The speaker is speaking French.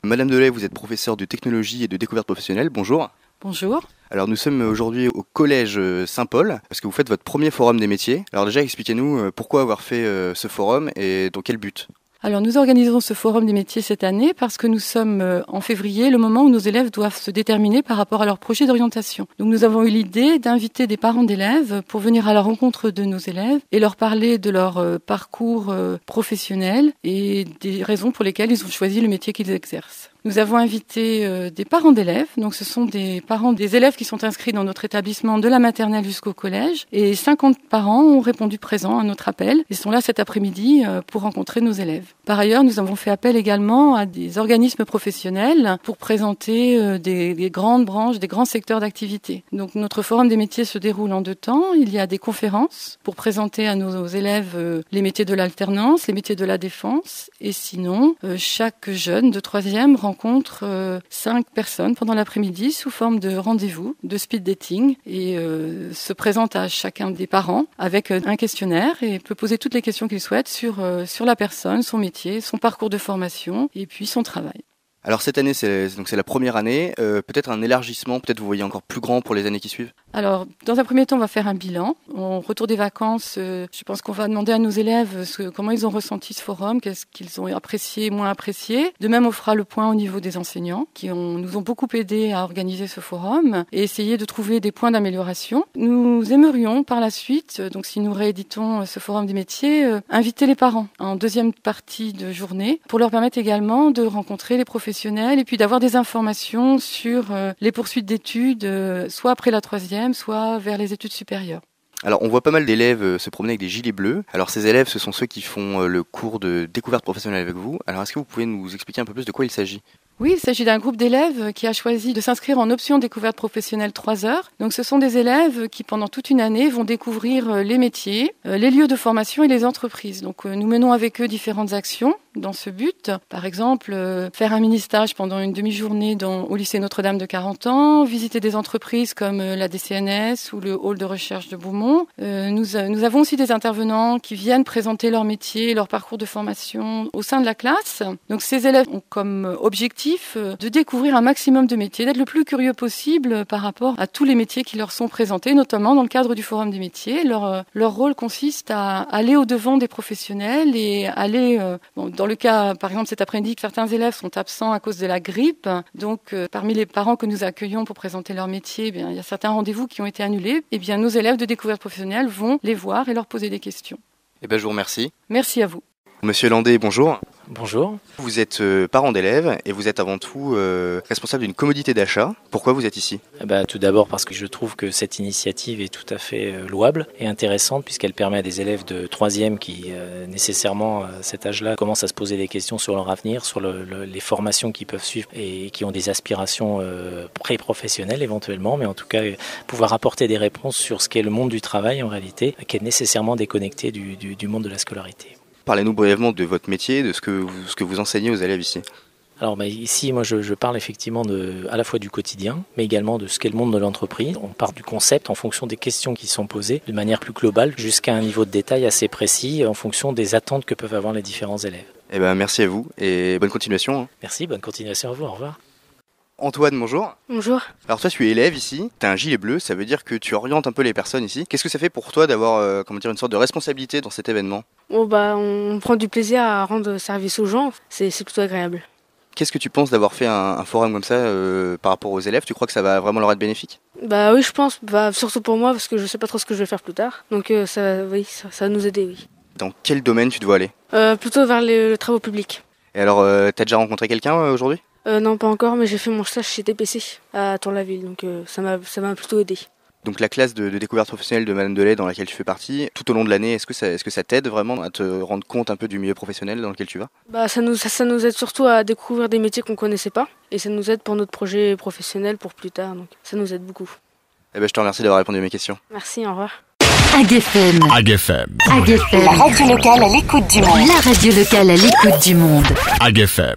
Madame Delay, vous êtes professeure de technologie et de découverte professionnelle. Bonjour. Bonjour. Alors nous sommes aujourd'hui au collège Saint-Paul parce que vous faites votre premier forum des métiers. Alors déjà expliquez-nous pourquoi avoir fait ce forum et dans quel but ? Alors nous organisons ce forum des métiers cette année parce que nous sommes en février, le moment où nos élèves doivent se déterminer par rapport à leur projet d'orientation. Donc nous avons eu l'idée d'inviter des parents d'élèves pour venir à la rencontre de nos élèves et leur parler de leur parcours professionnel et des raisons pour lesquelles ils ont choisi le métier qu'ils exercent. Nous avons invité des parents d'élèves, donc ce sont des parents des élèves qui sont inscrits dans notre établissement de la maternelle jusqu'au collège, et 50 parents ont répondu présents à notre appel et sont là cet après-midi pour rencontrer nos élèves. Par ailleurs, nous avons fait appel également à des organismes professionnels pour présenter des grandes branches, des grands secteurs d'activité. Donc notre forum des métiers se déroule en 2 temps. Il y a des conférences pour présenter à nos élèves les métiers de l'alternance, les métiers de la défense, et sinon, chaque jeune de 3e rencontre 5 personnes pendant l'après-midi sous forme de rendez-vous, de speed dating, et se présente à chacun des parents avec un questionnaire et peut poser toutes les questions qu'il souhaite sur la personne, son métier, son parcours de formation et puis son travail. Alors cette année, c'est la première année, peut-être un élargissement, peut-être vous voyez encore plus grand pour les années qui suivent ? Alors, dans un premier temps, on va faire un bilan. Au retour des vacances, je pense qu'on va demander à nos élèves comment ils ont ressenti ce forum, qu'est-ce qu'ils ont apprécié, moins apprécié. De même, on fera le point au niveau des enseignants qui nous ont beaucoup aidés à organiser ce forum et essayer de trouver des points d'amélioration. Nous aimerions par la suite, donc si nous rééditons ce forum des métiers, inviter les parents en deuxième partie de journée pour leur permettre également de rencontrer les professionnels et puis d'avoir des informations sur les poursuites d'études, soit après la 3e, soit vers les études supérieures. Alors on voit pas mal d'élèves se promener avec des gilets bleus. Alors ces élèves, ce sont ceux qui font le cours de découverte professionnelle avec vous. Alors est-ce que vous pouvez nous expliquer un peu plus de quoi il s'agit ? Oui, il s'agit d'un groupe d'élèves qui a choisi de s'inscrire en option découverte professionnelle 3 heures. Donc ce sont des élèves qui pendant toute une année vont découvrir les métiers, les lieux de formation et les entreprises. Donc nous menons avec eux différentes actions dans ce but. Par exemple, faire un mini-stage pendant une demi-journée au lycée Notre-Dame de Carentan, visiter des entreprises comme la DCNS ou le hall de recherche de Beaumont. Nous avons aussi des intervenants qui viennent présenter leur métier, leur parcours de formation au sein de la classe. Donc ces élèves ont comme objectif de découvrir un maximum de métiers, d'être le plus curieux possible par rapport à tous les métiers qui leur sont présentés, notamment dans le cadre du Forum des métiers. Leur rôle consiste à aller au-devant des professionnels et aller, dans le cas, par exemple, cet après-midi, que certains élèves sont absents à cause de la grippe. Donc, parmi les parents que nous accueillons pour présenter leur métier, il y a certains rendez-vous qui ont été annulés. Nos élèves de découverte professionnelle vont les voir et leur poser des questions. Je vous remercie. Merci à vous. Monsieur Landé, bonjour. Bonjour. Vous êtes parent d'élèves et vous êtes avant tout responsable d'une commodité d'achat. Pourquoi vous êtes ici ? Tout d'abord parce que je trouve que cette initiative est tout à fait louable et intéressante puisqu'elle permet à des élèves de 3e qui nécessairement à cet âge-là commencent à se poser des questions sur leur avenir, sur les formations qu'ils peuvent suivre et qui ont des aspirations pré-professionnelles éventuellement, mais en tout cas pouvoir apporter des réponses sur ce qu'est le monde du travail en réalité, qui est nécessairement déconnecté du monde de la scolarité. Parlez-nous brièvement de votre métier, de ce que vous enseignez aux élèves ici. Alors ici, moi je parle effectivement à la fois du quotidien, mais également de ce qu'est le monde de l'entreprise. On part du concept en fonction des questions qui sont posées, de manière plus globale, jusqu'à un niveau de détail assez précis, en fonction des attentes que peuvent avoir les différents élèves. Merci à vous et bonne continuation. Merci, bonne continuation à vous, au revoir. Antoine, bonjour. Bonjour. Alors toi tu es élève ici, tu as un gilet bleu, ça veut dire que tu orientes un peu les personnes ici. Qu'est-ce que ça fait pour toi d'avoir une sorte de responsabilité dans cet événement ? On prend du plaisir à rendre service aux gens, c'est plutôt agréable. Qu'est-ce que tu penses d'avoir fait un forum comme ça par rapport aux élèves ? Tu crois que ça va vraiment leur être bénéfique ? Oui, je pense, surtout pour moi parce que je sais pas trop ce que je vais faire plus tard. Donc ça va nous aider, oui. Dans quel domaine tu dois aller ? Plutôt vers les travaux publics. Et alors, t'as déjà rencontré quelqu'un aujourd'hui ? Non, pas encore, mais j'ai fait mon stage chez TPC à Tour-la-Ville, donc ça m'a plutôt aidé. Donc la classe de découverte professionnelle de Madame Delay dans laquelle tu fais partie, tout au long de l'année, est-ce que ça t'aide vraiment à te rendre compte un peu du milieu professionnel dans lequel tu vas ? Ça nous aide surtout à découvrir des métiers qu'on connaissait pas, et ça nous aide pour notre projet professionnel pour plus tard, donc ça nous aide beaucoup. Je te remercie d'avoir répondu à mes questions. Merci, au revoir. AgFM. La radio locale à l'écoute du monde. La radio locale à l'écoute du monde. AgFM.